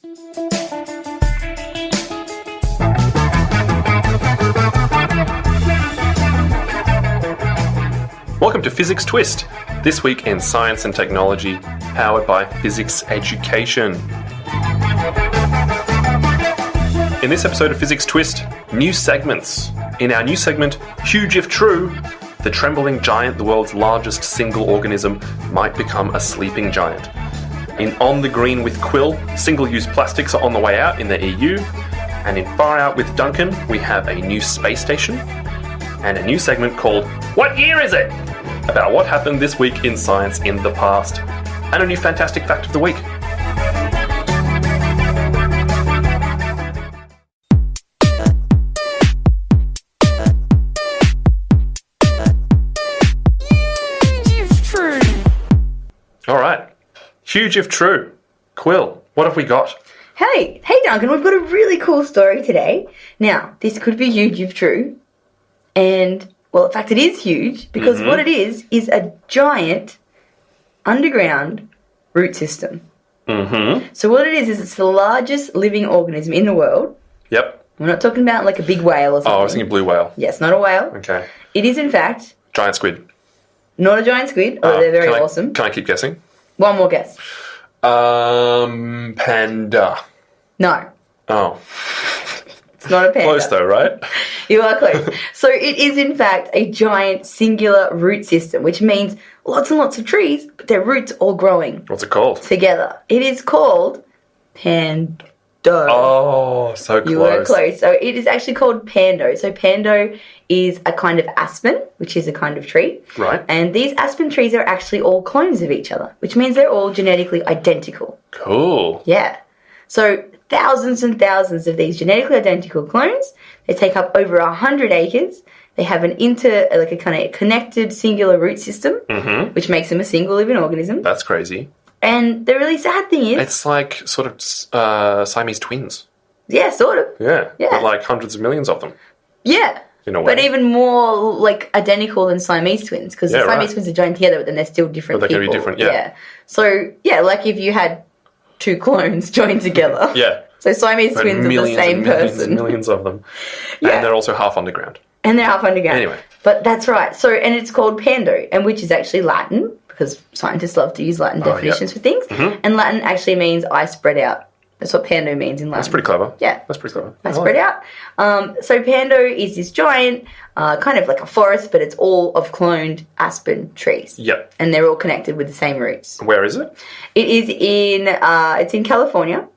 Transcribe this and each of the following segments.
Welcome to Fizzics TWIST, this week in science and technology, powered by Fizzics Education. In this episode of Fizzics TWIST, new segments. In our new segment, Huge If True, the trembling giant, the world's largest single organism, might become a sleeping giant. In On the Green with Quill, single-use plastics are on the way out in the EU. And in Far Out with Duncan, we have a new space station and a new segment called What Year Is It? About what happened this week in science in the past. And a new fantastic fact of the week. All right. Huge if true. Quill, what have we got? Hey Duncan, we've got a really cool story today. Now, this could be huge if true. And, well, in fact, it is huge because what it is a giant underground root system. So what it is it's the largest living organism in the world. Yep. We're not talking about like a big whale or something. Oh, I was thinking blue whale. Yes, not a whale. Okay. It is, in fact... Giant squid. Not a giant squid, although they're very awesome. Can I keep guessing? One more guess. Panda. No. Oh. It's not a panda. Close though, right? You are close. So it is, in fact, a giant singular root system, which means lots and lots of trees, but their roots all growing. What's it called? Together. It is called Pando. Oh, so close. You were close. So it is actually called Pando. So Pando is a kind of aspen, which is a kind of tree. Right. And these aspen trees are actually all clones of each other, which means they're all genetically identical. Cool. Yeah. So thousands and thousands of these genetically identical clones. They take up over 100 acres. They have a kind of connected singular root system, which makes them a single living organism. That's crazy. And the really sad thing is... It's like sort of Siamese twins. Yeah, sort of. Yeah. Yeah. But like hundreds of millions of them. Yeah. In a way. But even more like identical than Siamese twins, because the Siamese twins are joined together, but then they're still different people. But they can be different, yeah. So, yeah, like if you had two clones joined together. Yeah. So Siamese twins are the same person. Millions of them. Yeah. And they're also half underground. And they're half underground. Anyway. But that's right. So, and it's called Pando, and which is actually Latin, because scientists love to use Latin definitions for things. And Latin actually means I spread out. That's what Pando means in Latin. That's pretty clever. Yeah. That's pretty clever. I spread out. So Pando is this giant, kind of like a forest, but it's all of cloned aspen trees. Yep. And they're all connected with the same roots. Where is it? It is it's in California.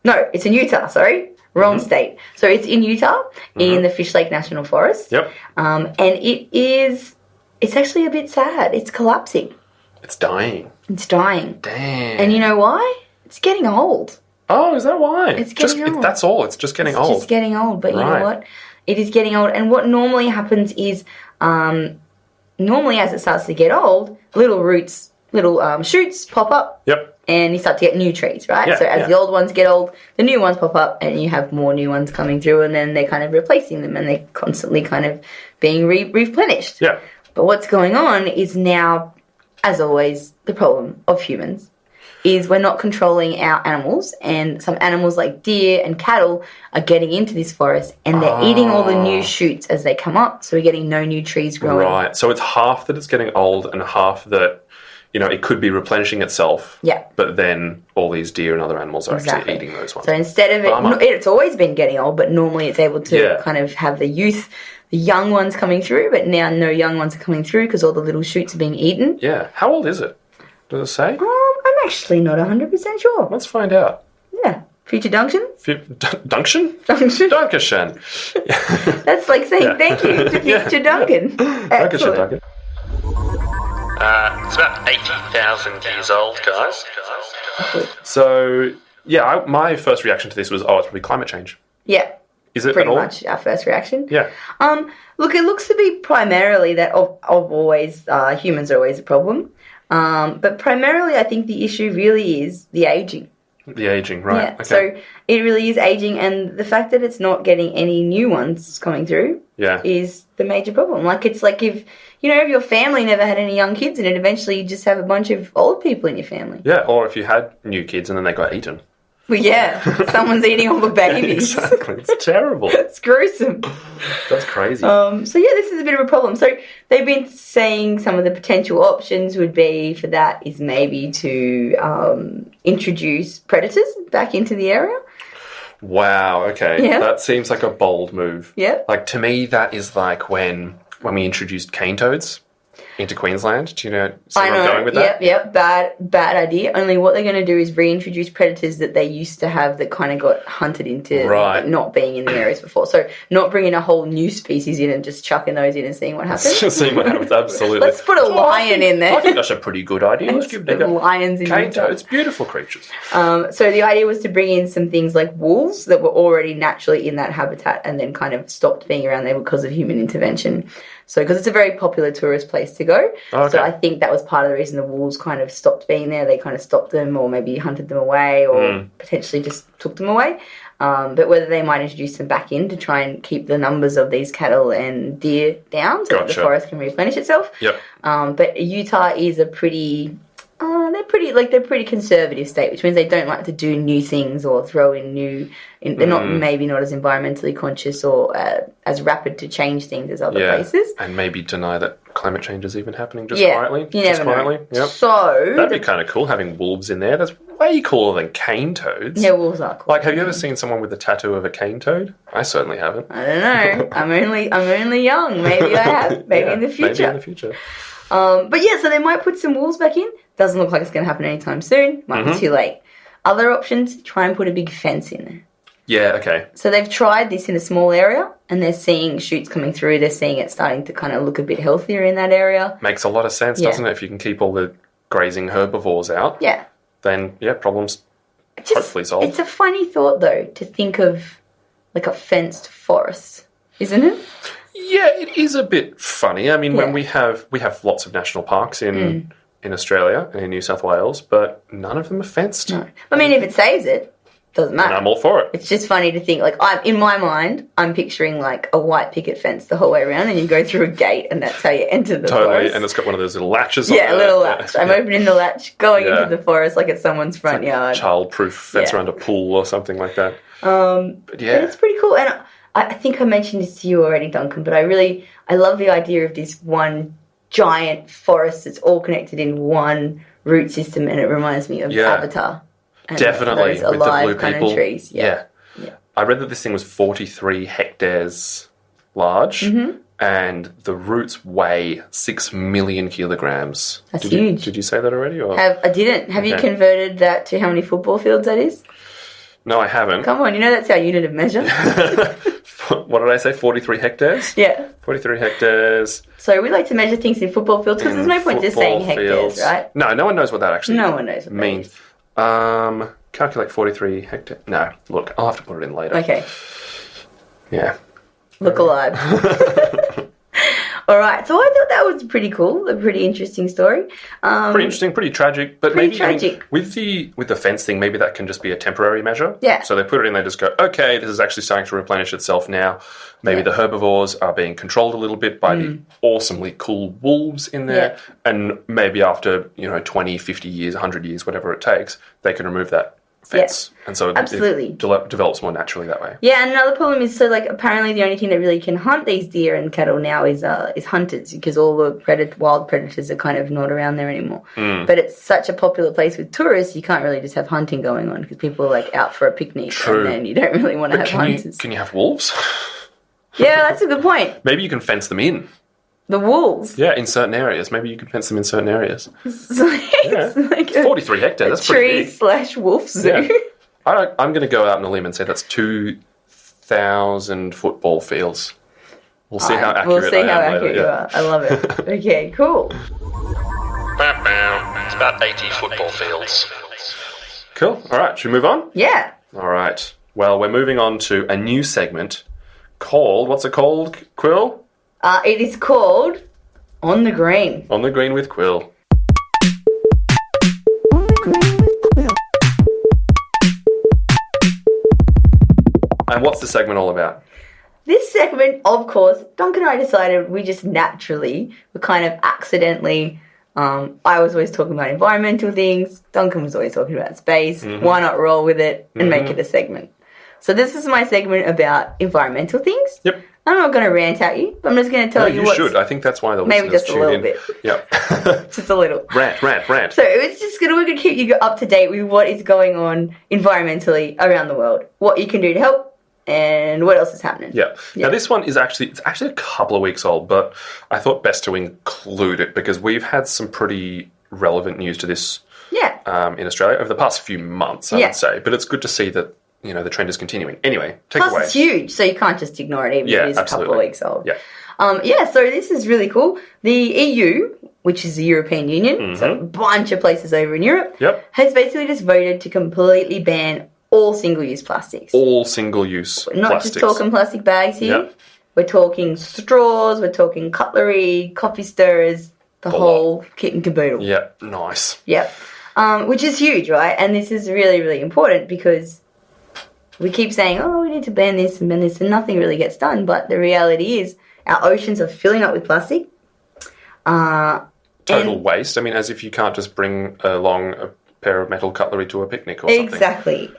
No, it's in Utah, sorry. Wrong state. So it's in Utah, in the Fish Lake National Forest. Yep. And it's actually a bit sad. It's collapsing. It's dying. It's dying. Damn. And you know why? It's getting old. Oh, is that why? It's getting old. That's all. It's just getting old. It's just getting old. But you Right. know what? It is getting old. And what normally happens is, normally as it starts to get old, little roots, little shoots pop up. Yep. And you start to get new trees, right? Yeah, so as the old ones get old, the new ones pop up and you have more new ones coming through and then they're kind of replacing them and they're constantly kind of being replenished. Yeah. But what's going on is now, as always, the problem of humans is we're not controlling our animals, and some animals like deer and cattle are getting into this forest and they're eating all the new shoots as they come up, so we're getting no new trees growing. Right. So it's half that it's getting old and half that, it could be replenishing itself. Yeah. But then all these deer and other animals are actually eating those ones. So instead of it's always been getting old, but normally it's able to kind of have the young ones coming through, but now no young ones are coming through because all the little shoots are being eaten. Yeah. How old is it? Does it say? I'm actually not 100% sure. Let's find out. Yeah. Future Duncan? Duncan? Duncan. Duncan. That's like saying thank you to Future Duncan. Excellent. Duncan. It's about 80,000 years old, guys. So, my first reaction to this was, it's probably climate change. Yeah. Is it pretty at all? much our first reaction? Yeah. Look, it looks to be primarily that of always, humans are always a problem. But primarily I think the issue really is the aging. The aging, right. Yeah, okay. so it really is aging, and the fact that it's not getting any new ones coming through is the major problem. Like, it's like if your family never had any young kids in it, eventually you just have a bunch of old people in your family. Yeah, or if you had new kids and then they got eaten. Well, yeah, someone's eating all the babies. Exactly. It's terrible. It's gruesome. That's crazy. So yeah, this is a bit of a problem. So they've been saying some of the potential options would be for that is maybe to introduce predators back into the area. Wow, okay. Yeah. That seems like a bold move. Yeah. Like, to me, that is like when we introduced cane toads into Queensland. Do you know where I'm going with that? Yep. Bad idea. Only what they're going to do is reintroduce predators that they used to have that kind of got hunted into not being in the areas before. So not bringing a whole new species in and just chucking those in and seeing what happens. Just seeing what happens, absolutely. Let's put a lion in there. I think that's a pretty good idea. Let's give them lions in cane toads, beautiful creatures. So the idea was to bring in some things like wolves that were already naturally in that habitat and then kind of stopped being around there because of human intervention. So, because it's a very popular tourist place to go. Okay. So I think that was part of the reason the wolves kind of stopped being there. They kind of stopped them or maybe hunted them away or potentially just took them away. But whether they might introduce them back in to try and keep the numbers of these cattle and deer down so that the forest can replenish itself. Yep. But Utah is a pretty... they're pretty conservative state, which means they don't like to do new things or throw in new. They're not as environmentally conscious or as rapid to change things as other places. And maybe deny that climate change is even happening just Yeah, quietly. you never know. Yep. So That'd be kind of cool, having wolves in there. That's way cooler than cane toads. yeah, wolves are cool. Like, have you ever seen someone with a tattoo of a cane toad? I certainly haven't. I don't know. I'm only young. Maybe I have. Maybe in the future. Maybe in the future. But yeah, so they might put some wolves back in. Doesn't look like it's going to happen anytime soon. Might be too late. Other options, try and put a big fence in there. Yeah, okay. So they've tried this in a small area and they're seeing shoots coming through. They're seeing it starting to kind of look a bit healthier in that area. Makes a lot of sense, doesn't it? If you can keep all the grazing herbivores out, then, problems hopefully solved. It's a funny thought, though, to think of like a fenced forest, isn't it? Yeah, it is a bit funny. I mean, when we have lots of national parks in Australia and in New South Wales, but none of them are fenced. No. I mean, if it saves it, doesn't matter. And I'm all for it. It's just funny to think, like, in my mind, I'm picturing like a white picket fence the whole way around and you go through a gate and that's how you enter the forest. And it's got one of those little latches on it. Yeah, a little latch. I'm opening the latch, going into the forest like it's someone's front yard. Child-proof fence around a pool or something like that. But it's pretty cool. And I think I mentioned this to you already, Duncan, but I love the idea of this one giant forest that's all connected in one root system, and it reminds me of Avatar. And definitely, those with the blue kind people. Of trees. Yeah. I read that this thing was 43 hectares large, and the roots weigh 6 million kilograms. That's huge. Did you say that already? Or? I didn't. Have you converted that to how many football fields that is? No, I haven't. Come on, you know that's our unit of measure. What did I say? 43 hectares? Yeah. 43 hectares. So we like to measure things in football fields because there's no point just saying hectares, right? No one knows what that actually No one knows what means. Calculate 43 hectares. No, look, I'll have to put it in later. Okay. Yeah. Look alive. All right, so I thought that was pretty cool, a pretty interesting story. Pretty interesting, pretty tragic, but pretty maybe tragic. with the fence thing, maybe that can just be a temporary measure. Yeah. So they put it in, they just go, okay, this is actually starting to replenish itself now. Maybe the herbivores are being controlled a little bit by the awesomely cool wolves in there, and maybe after 20, 50 years, 100 years, whatever it takes, they can remove that fence, and so it develops more naturally that way. Yeah, and another problem is apparently the only thing that really can hunt these deer and cattle now is hunters, because all the wild predators are kind of not around there anymore. But it's such a popular place with tourists, you can't really just have hunting going on because people are like out for a picnic. True. And then you don't really want to have hunters. Can you have wolves? Yeah, that's a good point. Maybe you can fence them in. The wolves? Yeah, in certain areas. Maybe you can fence them in certain areas. It's like 43 hectares, that's pretty big. Tree/wolf zoo. Yeah. I'm going to go out on a limb and say that's 2,000 football fields. We'll see how accurate you are. I love it. Okay, cool. It's about 80 football fields. Cool. All right, should we move on? Yeah. All right. Well, we're moving on to a new segment called, what's it called, Quill? It is called On the Green. On the Green with Quill. And what's the segment all about? This segment, of course, Duncan and I decided we just naturally were kind of accidentally I was always talking about environmental things. Duncan was always talking about space. Why not roll with it and make it a segment? So this is my segment about environmental things. Yep. I'm not going to rant at you. I'm just going to tell you what you should. I think that's why the maybe listeners just a tune little in. bit. Yep. Just a little. Rant. So it's just we're going to keep you up to date with what is going on environmentally around the world, what you can do to help, and what else is happening. Yeah. Now this one is actually a couple of weeks old, but I thought best to include it because we've had some pretty relevant news to this in Australia over the past few months, I would say. But it's good to see that the trend is continuing. Anyway, take it away. Plus, it's huge, so you can't just ignore it even if it is a couple of weeks old. Yeah. So this is really cool. The EU, which is the European Union, so a bunch of places over in Europe, has basically just voted to completely ban all single-use plastics. All single-use plastics. We're not just talking plastic bags here. Yep. We're talking straws, we're talking cutlery, coffee stirrers, the whole kit and caboodle. Yeah, nice. Yep. Which is huge, right? And this is really, really important because we keep saying, we need to ban this, and nothing really gets done. But the reality is our oceans are filling up with plastic. Total waste. I mean, as if you can't just bring along a pair of metal cutlery to a picnic or something.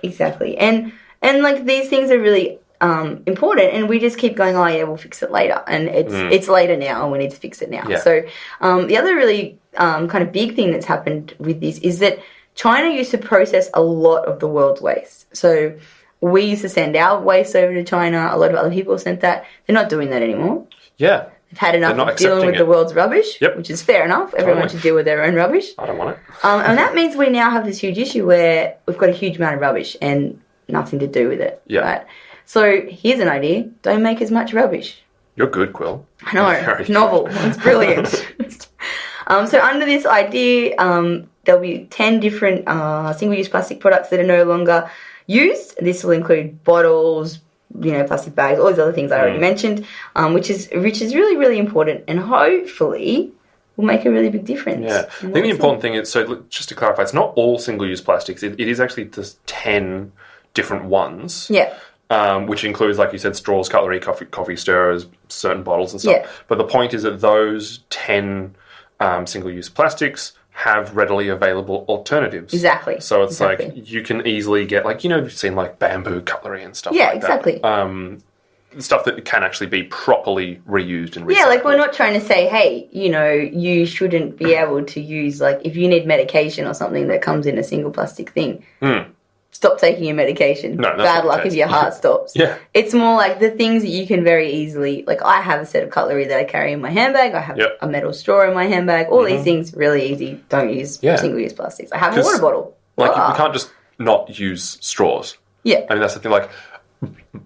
Exactly. And like these things are really important, and we just keep going, we'll fix it later. And it's later now, and we need to fix it now. Yeah. So the other really kind of big thing that's happened with this is that China used to process a lot of the world's waste. So we used to send our waste over to China. A lot of other people sent that. They're not doing that anymore. Yeah. They've had enough of dealing with the world's rubbish, Yep. which is fair enough. Everyone should deal with their own rubbish. I don't want it. And that means we now have this huge issue where we've got a huge amount of rubbish and nothing to do with it. Yeah. Right? So here's an idea. Don't make as much rubbish. You're good, Quill. I know. It's novel. It's brilliant. So under this idea, there'll be 10 different single-use plastic products that are no longer used. This will include bottles, plastic bags, all these other things I already mentioned, which is really, really important, and hopefully will make a really big difference. Yeah. I think the important thing is, so just to clarify, it's not all single-use plastics. It is actually just 10 different ones. Yeah. Which includes, like you said, straws, cutlery, coffee stirrers, certain bottles and stuff. Yeah. But the point is that those 10 single-use plastics have readily available alternatives. Exactly. So it's like you can easily get, like, you've seen like bamboo cutlery and stuff like exactly. that. Stuff that can actually be properly reused and recycled. Yeah, like we're not trying to say, hey, you shouldn't be able to use, like, if you need medication or something that comes in a single plastic thing, stop taking your medication. No, that's bad not luck the if case. your heart stops. Yeah. It's more like the things that you can very easily, like I have a set of cutlery that I carry in my handbag. I have a metal straw in my handbag. All these things, really easy. Don't use single-use plastics. I have a water bottle. Like, you can't just not use straws. Yeah. I mean, that's the thing, like,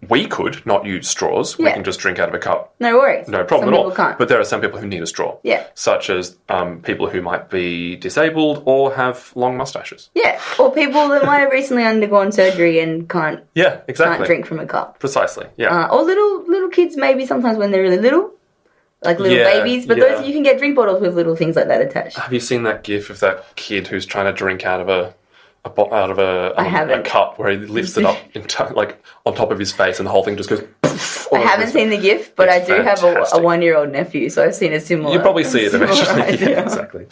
we could not use straws. We can just drink out of a cup. No worries. No problem Some at all. people can't. But there are some people who need a straw. Yeah. Such as people who might be disabled or have long mustaches. Yeah. Or people that might have recently undergone surgery and can't drink from a cup. Precisely. Yeah. Or little kids maybe sometimes when they're really little. Like little babies. But those you can get drink bottles with little things like that attached. Have you seen that gif of that kid who's trying to drink out of a cup where he lifts it up like on top of his face and the whole thing just goes I haven't seen the gif, but I do have a 1-year-old nephew, so I've seen a similar. You probably see it eventually. Yeah, exactly.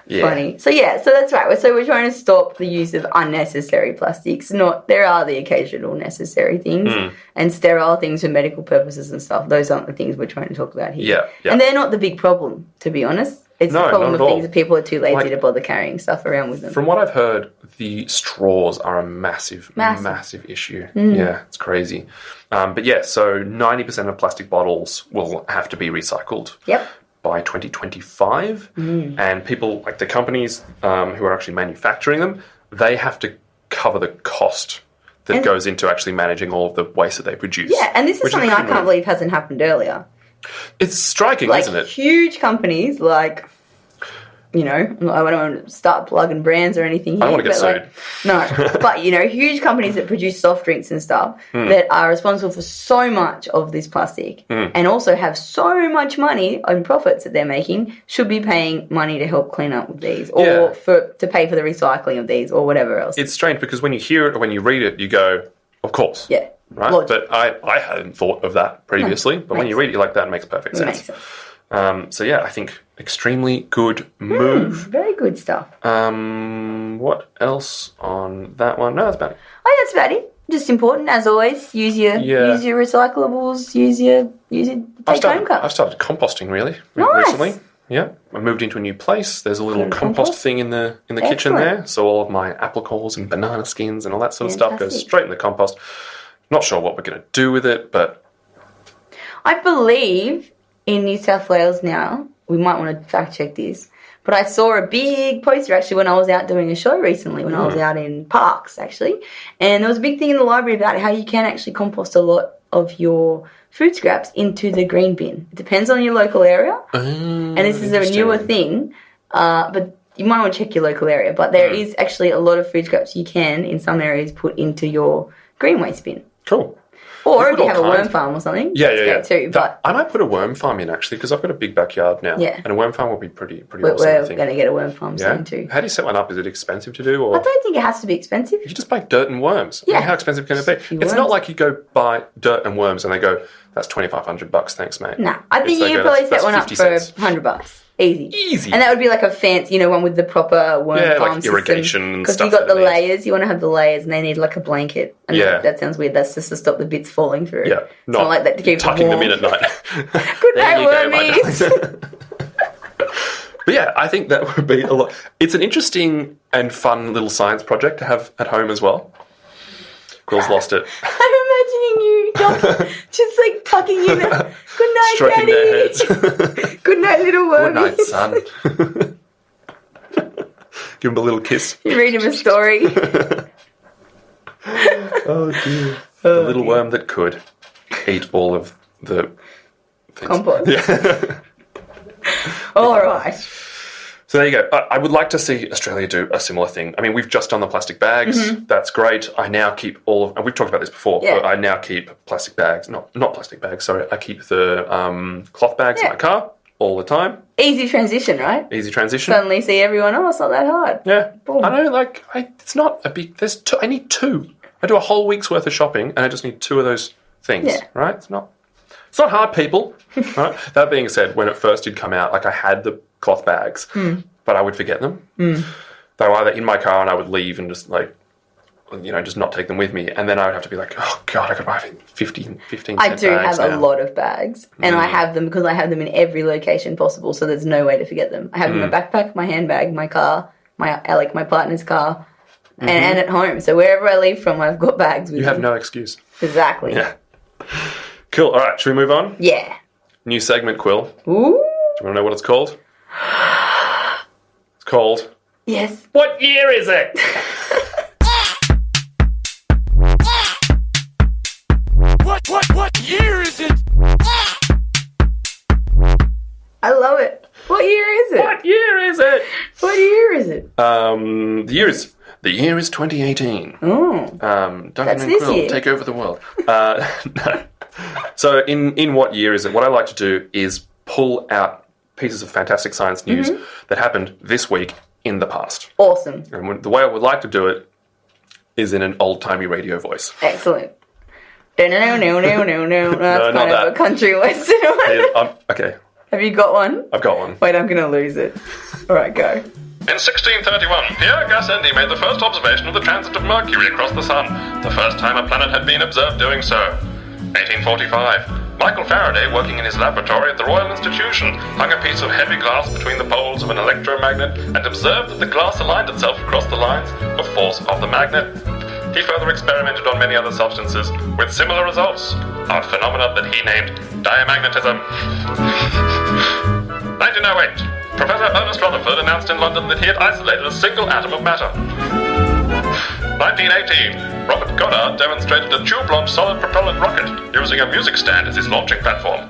Yeah. Funny. So that's right. So we're trying to stop the use of unnecessary plastics. There are the occasional necessary things and sterile things for medical purposes and stuff. Those aren't the things we're trying to talk about here. Yeah. And they're not the big problem, to be honest. It's the problem of things that people are too lazy to bother carrying stuff around with them. From what I've heard, the straws are a massive issue. Yeah, it's crazy. But yeah, so 90% of plastic bottles will have to be recycled by 2025. And people, like the companies who are actually manufacturing them, they have to cover the cost that goes into actually managing all of the waste that they produce. Yeah, and this is something I can't believe hasn't happened earlier. It's striking, isn't it? Huge companies like, I don't want to start plugging brands or anything here. I don't want to get sued. But, huge companies that produce soft drinks and stuff that are responsible for so much of this plastic and also have so much money on profits that they're making should be paying money to help clean up with these or to pay for the recycling of these or whatever else. It's strange because when you hear it or when you read it, you go, of course. Yeah. Right? Logic. But I hadn't thought of that previously. But when you read it like that, it makes perfect sense. Makes sense. So yeah, I think extremely good move. Very good stuff. What else on that one? No, that's about it. I think that's about it. Just important, as always. Use your recyclables. Use your take home cup. I've started composting really Nice. recently. Yeah, I moved into a new place. There's a little compost thing in the kitchen there, so all of my apple cores and banana skins and all that sort of stuff goes straight in the compost. Not sure what we're going to do with it, but I believe in New South Wales now, we might want to fact check this, but I saw a big poster actually when I was out doing a show recently, when I was out in parks actually, and there was a big thing in the library about how you can actually compost a lot of your food scraps into the green bin. It depends on your local area, and this is a newer thing, but you might want to check your local area, but there is actually a lot of food scraps you can, in some areas, put into your green waste bin. cool. Or if you have a worm farm or something. Yeah. Too, but I might put a worm farm in actually because I've got a big backyard now. Yeah. And a worm farm will be pretty we're awesome. I think. going to get a worm farm Yeah. soon too. How do you set one up? Is it expensive to do, or I don't think it has to be expensive. you just buy dirt and worms? Yeah. I mean, how expensive can it be? few It's not worms. like you go buy dirt and worms and they go, "That's $2,500, thanks, mate." No, I think It's you like, could probably that's set one up 50 for cents. $100. Easy. Easy. And that would be like a fancy, one with the proper worm Yeah, farm like irrigation and Because stuff you got the underneath. layers, you want to have the layers, and they need like a blanket. And Yeah. that sounds weird. That's just to stop the bits falling through. Yeah, It's not like that to keep tucking them them warm. in at night. Good There night, you go, my wormies. darling. But yeah, I think that would be a lot. It's an interesting and fun little science project to have at home as well. Quill's lost it. I'm imagining you just like tucking in. Good night, Stroking Daddy. their heads. Good night, little wormies. Good night, son. Give him a little kiss. You read him a story. Oh dear. The little worm that could eat all of the things. Compost. Yeah. All right. So there you go. I would like to see Australia do a similar thing. I mean, we've just done the plastic bags. That's great. I now keep all of, and we've talked about this before, Yeah. but I now keep plastic bags. Not plastic bags, sorry. I keep the cloth bags in my car all the time. Easy transition, right? Easy transition. Suddenly see everyone, it's not that hard. Yeah. Boom. I know, it's not a big, I need two. I do a whole week's worth of shopping and I just need two of those things, Yeah. right? It's not hard, people. Right? That being said, when it first did come out, I had the cloth bags, but I would forget them. They were either in my car and I would leave and just just not take them with me. And then I would have to be like, oh God, I could buy 15 I cent do bags have now. a lot of bags, and I have them because I have them in every location possible, so there's no way to forget them. I have them in my backpack, my handbag, my car, my partner's car, and at home. So wherever I leave from, I've got bags with You me. have no excuse. Exactly. Yeah. Cool. All right, should we move on? Yeah. New segment, Quill. Do Ooh. you want to know what it's called? It's called... Yes. What year is it? What year is it? I love it. What year is it? What year is it? What year is it? The year is 2018. Oh. Duncan That's and this Quill year. take over the world. No. So in what year is it? What I like to do is pull out pieces of fantastic science news that happened this week in the past. Awesome. And the way I would like to do it is in an old-timey radio voice. Excellent. No. That's not kind of that. a country western one. Okay, Have you got one? I've got one. Wait, I'm going to lose it. All right, go. In 1631, Pierre Gassendi made the first observation of the transit of Mercury across the Sun, the first time a planet had been observed doing so. 1845, Michael Faraday, working in his laboratory at the Royal Institution, hung a piece of heavy glass between the poles of an electromagnet and observed that the glass aligned itself across the lines of force of the magnet. He further experimented on many other substances with similar results, a phenomena that he named diamagnetism. 1908, Professor Ernest Rutherford announced in London that he had isolated a single atom of matter. 1918, Robert Goddard demonstrated a tube-launched solid propellant rocket using a music stand as his launching platform.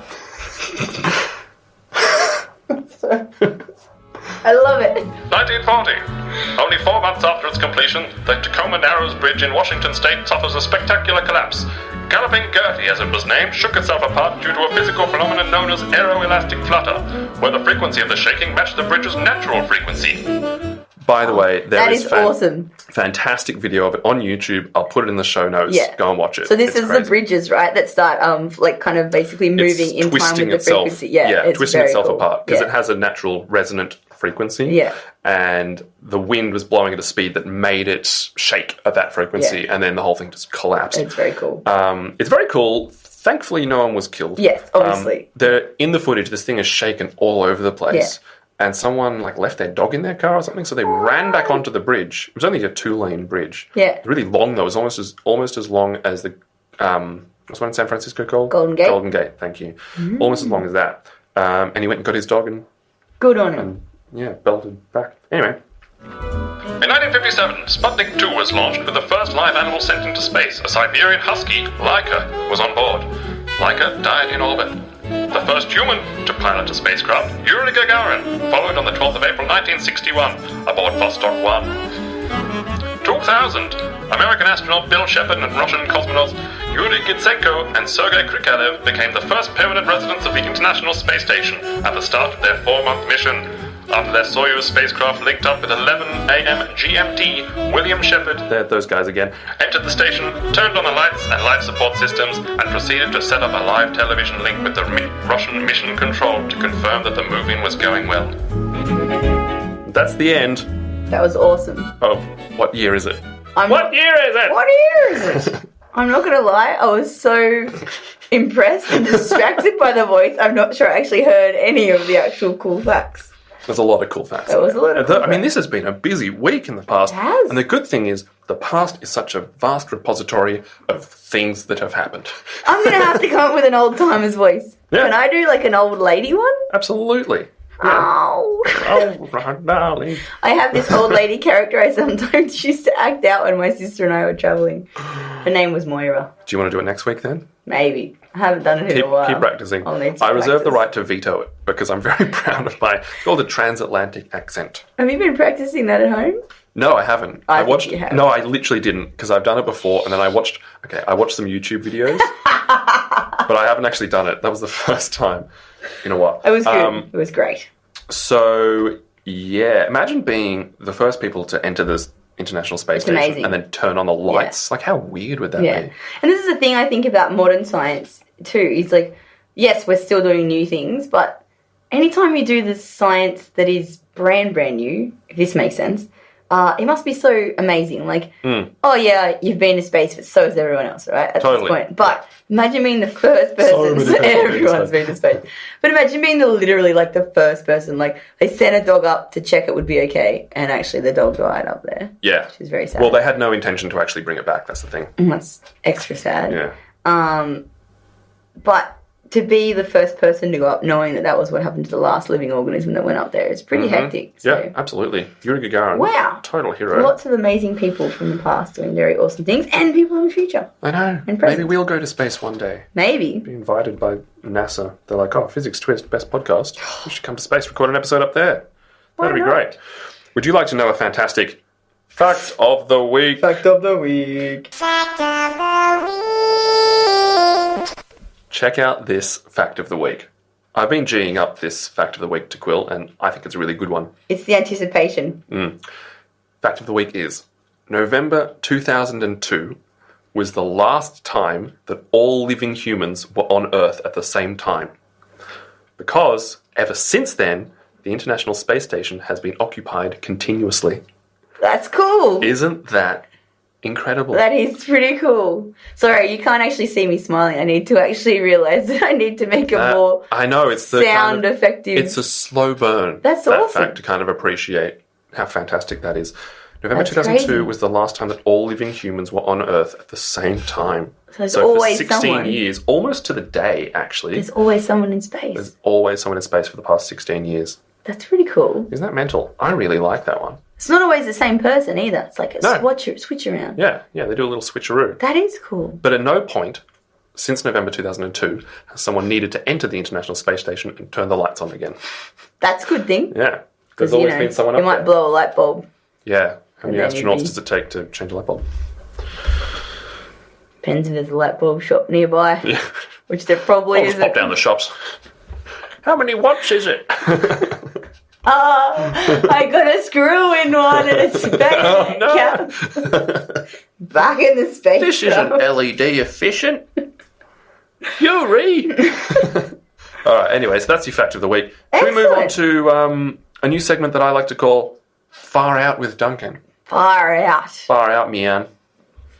I love it. 1940, only 4 months after its completion, the Tacoma Narrows Bridge in Washington State suffers a spectacular collapse. Galloping Gertie, as it was named, shook itself apart due to a physical phenomenon known as aeroelastic flutter, where the frequency of the shaking matched the bridge's natural frequency. By the way, that is awesome. Fantastic video of it on YouTube. I'll put it in the show notes. Yeah. Go and watch it. So this It's is crazy. the bridges, right, that start like kind of basically moving in time with the itself. frequency. Yeah, it's twisting very itself cool. apart because Yeah. it has a natural resonant frequency. Yeah. And the wind was blowing at a speed that made it shake at that frequency, Yeah. and then the whole thing just collapsed. It's very cool. It's very cool. Thankfully, no one was killed. Yes, obviously. In the footage, this thing is shaken all over the place. Yeah. And someone like left their dog in their car or something, so they ran back onto the bridge. It was only a 2-lane bridge. Yeah. It was really long though. It was almost as long as the what's one in San Francisco called? Golden Gate. Golden Gate. Thank you. Almost as long as that. And he went and got his dog and Good on him. belted back. Anyway. In 1957, Sputnik 2 was launched with the first live animal sent into space. A Siberian husky, Laika, was on board. Laika died in orbit. The first human to pilot a spacecraft, Yuri Gagarin, followed on the 12th of April 1961 aboard Vostok 1. 2000, American astronaut Bill Shepard and Russian cosmonauts Yuri Gitsenko and Sergei Krikalev became the first permanent residents of the International Space Station at the start of their 4-month mission. After their Soyuz spacecraft linked up at 11 a.m. GMT, William Shepard Those guys again. entered the station, turned on the lights and life support systems, and proceeded to set up a live television link with the Russian mission control to confirm that the moving was going well. That's the end That was awesome. of what year is it? What year is it? What year is it? I'm not going to lie, I was so impressed and distracted by the voice. I'm not sure I actually heard any of the actual cool facts. There's a lot of cool facts. There was a lot of cool I mean, facts. this has been a busy week in the past. It has. And the good thing is, the past is such a vast repository of things that have happened. I'm going to have to come up with an old timer's voice. Yeah. Can I do like an old lady one? Absolutely. Oh. Oh, darling. I have this old lady character I sometimes used to act out when my sister and I were travelling. Her name was Moira. Do you want to do it next week then? Maybe. I haven't done it in Keep, a while. keep practicing. I'll need to I reserve the practice. right to veto it because I'm very proud of my, it's called a transatlantic accent. Have you been practicing that at home? No, I haven't. I think watched. you have. No, I literally didn't because I've done it before, and then I watched some YouTube videos, but I haven't actually done it. That was the first time in a while. It was good. It was great. So yeah, imagine being the first people to enter this International Space Station amazing. and then turn on the lights. Like, how weird would that Yeah. be? And this is the thing I think about modern science too. Is like, yes, we're still doing new things, but anytime you do the science that is brand new, if this makes sense, it must be so amazing. Like, oh yeah, you've been to space, but so has everyone else, right? At Totally. this point. But imagine being the first person. many people have been to Everyone's space. been to space. But imagine being literally like the first person. Like, they sent a dog up to check it would be okay, and actually the dog died up there. Yeah. Which is very sad. Well, they had no intention to actually bring it back. That's the thing. That's extra sad. Yeah. But to be the first person to go up knowing that was what happened to the last living organism that went up there, it's pretty hectic. So. Yeah, absolutely. Yuri Gagarin. Wow. Total hero. Lots of amazing people from the past doing very awesome things, and people in the future. I know. And Maybe present. we'll go to space one day. Maybe. Be invited by NASA. They're like, oh, Fizzics TWIST, best podcast. We should come to space, record an episode up there. That'd be not? great. Would you like to know a fantastic fact of the week? Fact of the week. Check out this fact of the week. I've been G'ing up this fact of the week to Quill, and I think it's a really good one. It's the anticipation. Fact of the week is November 2002 was the last time that all living humans were on Earth at the same time. Because ever since then, the International Space Station has been occupied continuously. That's cool. Isn't that incredible? That is pretty cool. Sorry, you can't actually see me smiling. I need to actually realise that I need to make a more I know, it's the sound effective. It's a slow burn. That's that awesome. fact to kind of appreciate how fantastic that is. November That's 2002 crazy. was the last time that all living humans were on Earth at the same time. So there's for always 16 someone. years, almost to the day, actually. There's always someone in space. There's always someone in space for the past 16 years. That's pretty cool. Isn't that mental? I really like that one. It's not always the same person either. It's like a No. switch around. Yeah, they do a little switcheroo. That is cool. But at no point since November 2002 has someone needed to enter the International Space Station and turn the lights on again. That's a good thing. Yeah. There's Because, always been someone you up might there. blow a light bulb. Yeah. How many And then you'd astronauts be- does it take to change a light bulb? Depends if there's a light bulb shop nearby. Yeah. Which there probably I'll just isn't. pop down the shops. How many watts is it? I got a screw in one and a space cap. Back in the space. This isn't LED efficient. Yuri! Alright, anyway, so that's your fact of the week. Should we move on to a new segment that I like to call Far Out with Duncan? Far out. Far Out, Mian.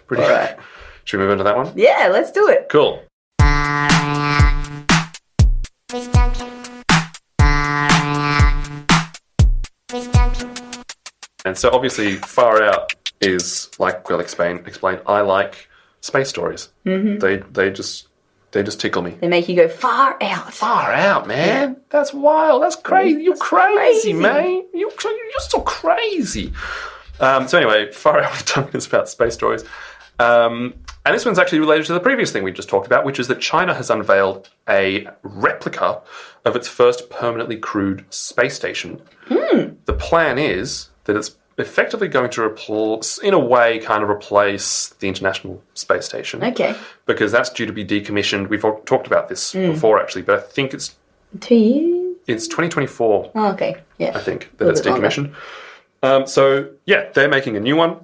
Pretty good. Alright. Should we move on to that one? Yeah, let's do it. Cool. And so obviously Far Out is, like Quill explained, I like space stories. Mm-hmm. They just tickle me. They make you go far out. Far out, man. Yeah. That's wild. That's crazy. You're crazy, man. You're so crazy. So anyway, Far Out with Duncan is about space stories. And this one's actually related to the previous thing we just talked about, which is that China has unveiled a replica of its first permanently crewed space station. The plan is that it's effectively going to replace the International Space Station. Okay. Because that's due to be decommissioned. We've talked about this before, actually, but I think it's 2 years? It's 2024. Oh, okay. Yeah. I think that it's decommissioned. So, yeah, they're making a new one.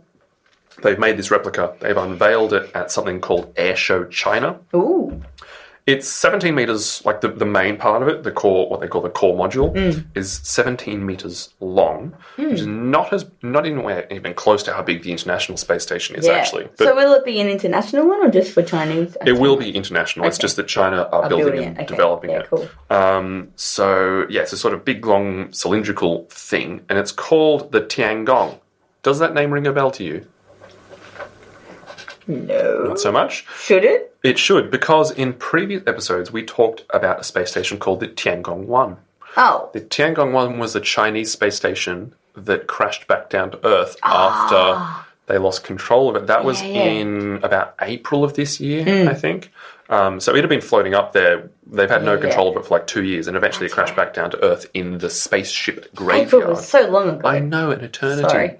They've made this replica. They've unveiled it at something called Airshow China. Ooh. It's 17 meters, like the main part of it, the core, what they call the core module, is 17 meters long, which is not even close to how big the International Space Station is, actually. But so will it be an international one or just for Chinese? It will be international. Okay. It's just that China are building and developing it. Cool. So, yeah, it's a sort of big, long, cylindrical thing, and it's called the Tiangong. Does that name ring a bell to you? No. Not so much. Should it? It should, because in previous episodes we talked about a space station called the Tiangong-1. Oh. The Tiangong-1 was a Chinese space station that crashed back down to Earth after they lost control of it. That was in about April of this year, I think. So it had been floating up there. They've had no control of it for like 2 years, and eventually it crashed back down to Earth in the spaceship graveyard. April was so long ago. I know, an eternity. Sorry.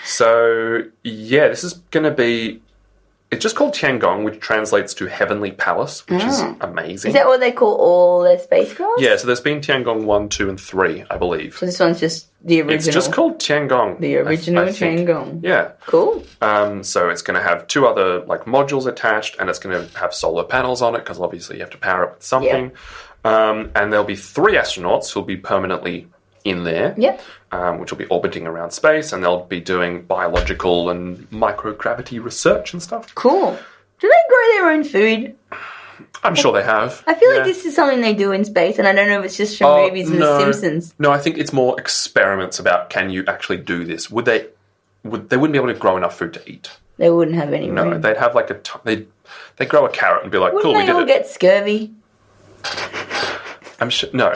So, yeah, this is going to be... It's just called Tiangong, which translates to Heavenly Palace, which is amazing. Is that what they call all their spacecraft? Yeah, so there's been Tiangong 1, 2, and 3, I believe. So this one's just the original? It's just called Tiangong. The original Tiangong. Yeah. Cool. So it's going to have 2 other modules attached, and it's going to have solar panels on it, because obviously you have to power it with something. Yep. And there'll be 3 astronauts who'll be permanently in there, which will be orbiting around space, and they'll be doing biological and microgravity research and stuff. Cool. Do they grow their own food? I'm sure they have. I feel like this is something they do in space, and I don't know if it's just from movies and The Simpsons. No, I think it's more experiments about can you actually do this. They wouldn't be able to grow enough food to eat. They wouldn't have any room. No, they'd have they'd grow a carrot and be like, wouldn't cool, we did it. Wouldn't they all get scurvy? I'm sure, no.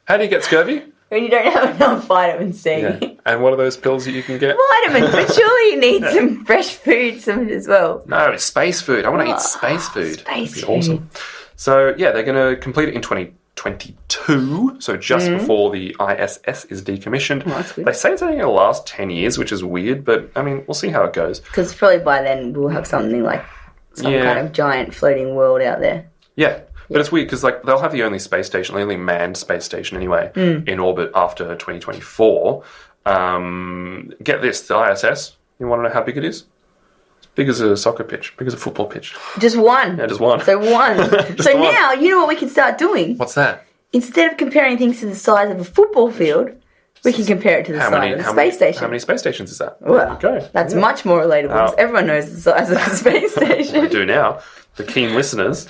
How do you get scurvy? When you don't have enough vitamin C. Yeah. And what are those pills that you can get? Vitamins, but surely you need some fresh food as well. No, it's space food. I want to eat space food. Space food. Awesome. So, yeah, they're going to complete it in 2022, so just before the ISS is decommissioned. Oh, that's weird. They say it's only going to last 10 years, which is weird, but, I mean, we'll see how it goes. Because probably by then we'll have something like some kind of giant floating world out there. Yeah. But it's weird because they'll have the only space station, the only manned space station anyway, in orbit after 2024. Get this, the ISS, you want to know how big it is? It's big as a soccer pitch, big as a football pitch. Just one? Yeah, just one. So one. So one. Now, you know what we can start doing? What's that? Instead of comparing things to the size of a football field, we can compare it to the size of a space station. How many space stations is that? Well, there you go. That's much more relatable because everyone knows the size of a space station. We do now. The keen listeners...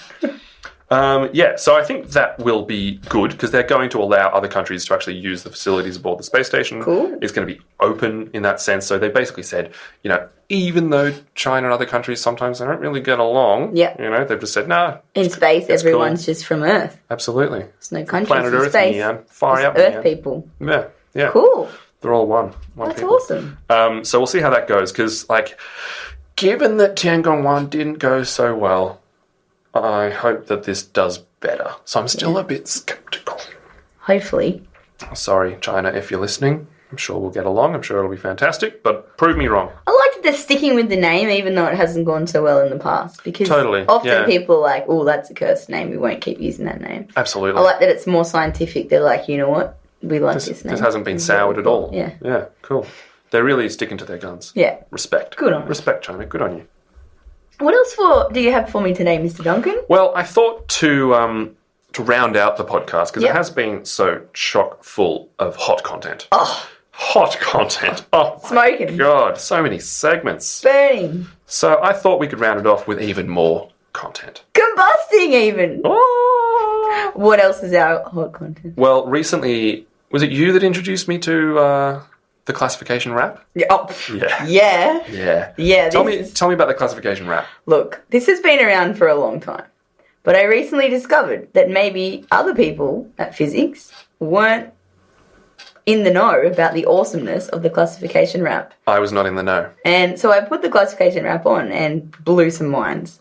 so I think that will be good because they're going to allow other countries to actually use the facilities aboard the space station. Cool. It's going to be open in that sense. So they basically said, even though China and other countries sometimes they don't really get along, they've just said, nah. In space, everyone's just from Earth. Absolutely. There's no countries Planet in Earth, space. Far out, Earth people. Yeah. Cool. They're all one That's people. Awesome. So we'll see how that goes because, given that Tiangong 1 didn't go so well, I hope that this does better. So I'm still a bit skeptical. Hopefully. Sorry, China, if you're listening. I'm sure we'll get along. I'm sure it'll be fantastic. But prove me wrong. I like that they're sticking with the name even though it hasn't gone so well in the past. Because Totally, often yeah. people are like, oh, that's a cursed name. We won't keep using that name. Absolutely. I like that it's more scientific. They're like, you know what? We like this name. This hasn't been soured at all. Yeah. Yeah, cool. They're really sticking to their guns. Yeah. Respect. Good on them. Respect, China. Good on you. What else do you have for me today, Mr. Duncan? Well, I thought to round out the podcast, because Yep. it has been so chock full of hot content. Oh, Hot content. Oh, my smoking. God. So many segments. Burning. So I thought we could round it off with even more content. Combusting even. Oh! What else is our hot content? Well, recently, was it you that introduced me to the classification rap? Yeah. Oh, Yeah. yeah. Yeah. Yeah, Tell this me about the classification rap. Look, this has been around for a long time. But I recently discovered that maybe other people at Fizzics weren't in the know about the awesomeness of the classification rap. I was not in the know. And so I put the classification rap on and blew some minds.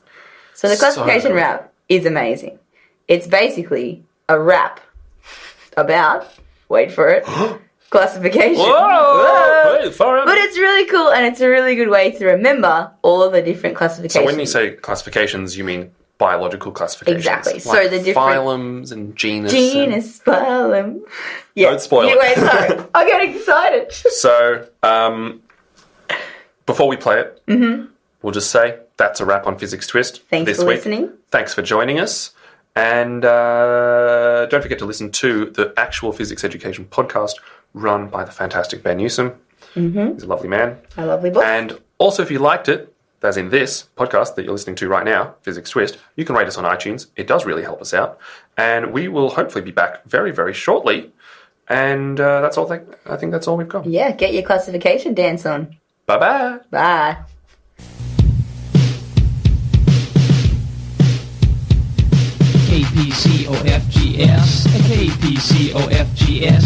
So the classification good. rap is amazing. It's basically a rap about, wait for it, classification. Whoa! Hey, far out. But it's really cool and it's a really good way to remember all of the different classifications. So when you say classifications, you mean biological classifications? Exactly. So Like the different phylums and genus. genus, phylum. Yeah. Don't spoil it. Wait, sorry. I get excited. So, before we play it, we'll just say that's a wrap on Fizzics Twist Thanks this for week. listening. Thanks for joining us. And don't forget to listen to the actual Fizzics Education podcast run by the fantastic Ben Newsom. Mm-hmm. He's a lovely man. A lovely book. And also, if you liked it, as in this podcast that you're listening to right now, Fizzics Twist, you can rate us on iTunes. It does really help us out. And we will hopefully be back very, very shortly. And that's all. I think that's all we've got. Yeah, get your classification dance on. Bye-bye. Bye. KPCOFGS, KPCOFGS,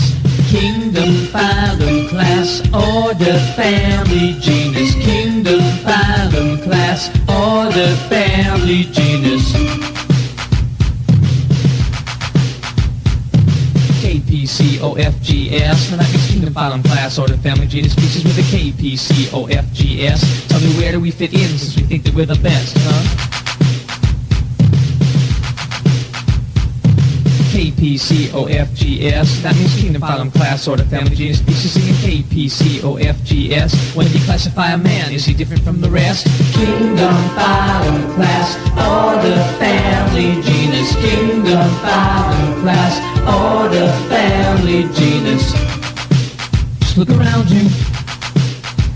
Kingdom, Phylum, Class, Order, Family, Genus, Kingdom, Phylum, Class, Order, Family, Genus. KPCOFGS, and that means Kingdom, Phylum, Class, Order, Family, Genus, Species with a KPCOFGS. Tell me, where do we fit in since we think that we're the best, huh? KPCOFGS, that means Kingdom, Phylum, Class, Order, Family, Genus, Species in KPCOFGS. When you classify a man, is he different from the rest? Kingdom, Phylum, Class, Order, Family, Genus. Kingdom, Phylum, Class, Order, Family, Genus. Just look around you.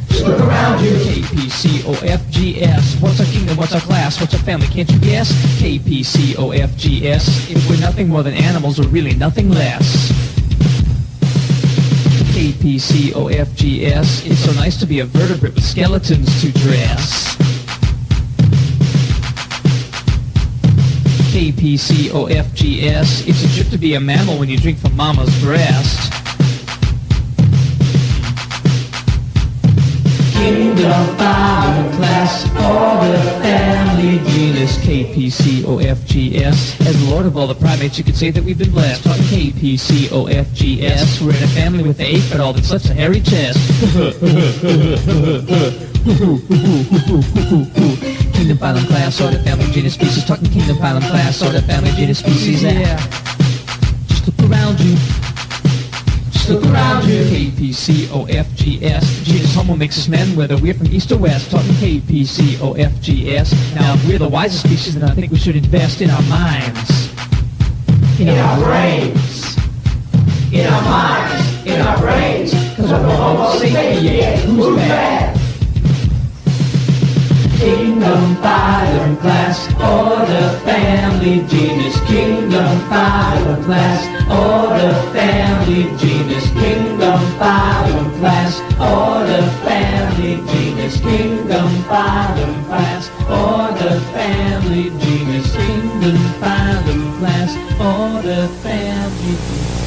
Just look around you. KPCOFGS. What's our kingdom? What's our class? What's our family? Can't you guess? KPCOFGS. If we're nothing more than animals, we're really nothing less. KPCOFGS. It's so nice to be a vertebrate with skeletons to dress. KPCOFGS. It's a trip to be a mammal when you drink from mama's breast. Kingdom, Phylum, Class, Order, Family, Genus, KPCOFGS. As the lord of all the primates, you could say that we've been blessed. Talking KPCOFGS. We're in a family with an ape, but all that's such a hairy chest. Kingdom, Phylum, Class, Order, Family, Genus, Species. Talking Kingdom, Phylum, Class, Order, Family, Genus, Species. Yeah. Just look around you. Look around you. KPCOFGS. Genus Homo makes us men, whether we're from east or west. Talking KPCOFGS. Now, if we're the wisest species, then I think we should invest in our minds. In our brains. In our minds. In our brains. Because we're the Homo sapiens. Who's bad? Kingdom, Phylum, Class, Order, Family, Genus. Kingdom, Phylum, Class, Order, Family, Genus. Kingdom, Phylum, Class, Order, Family, Genus. Kingdom, Phylum, Class, Order, Family, Genus. Kingdom, Phylum, Class, Order, Family, Genus.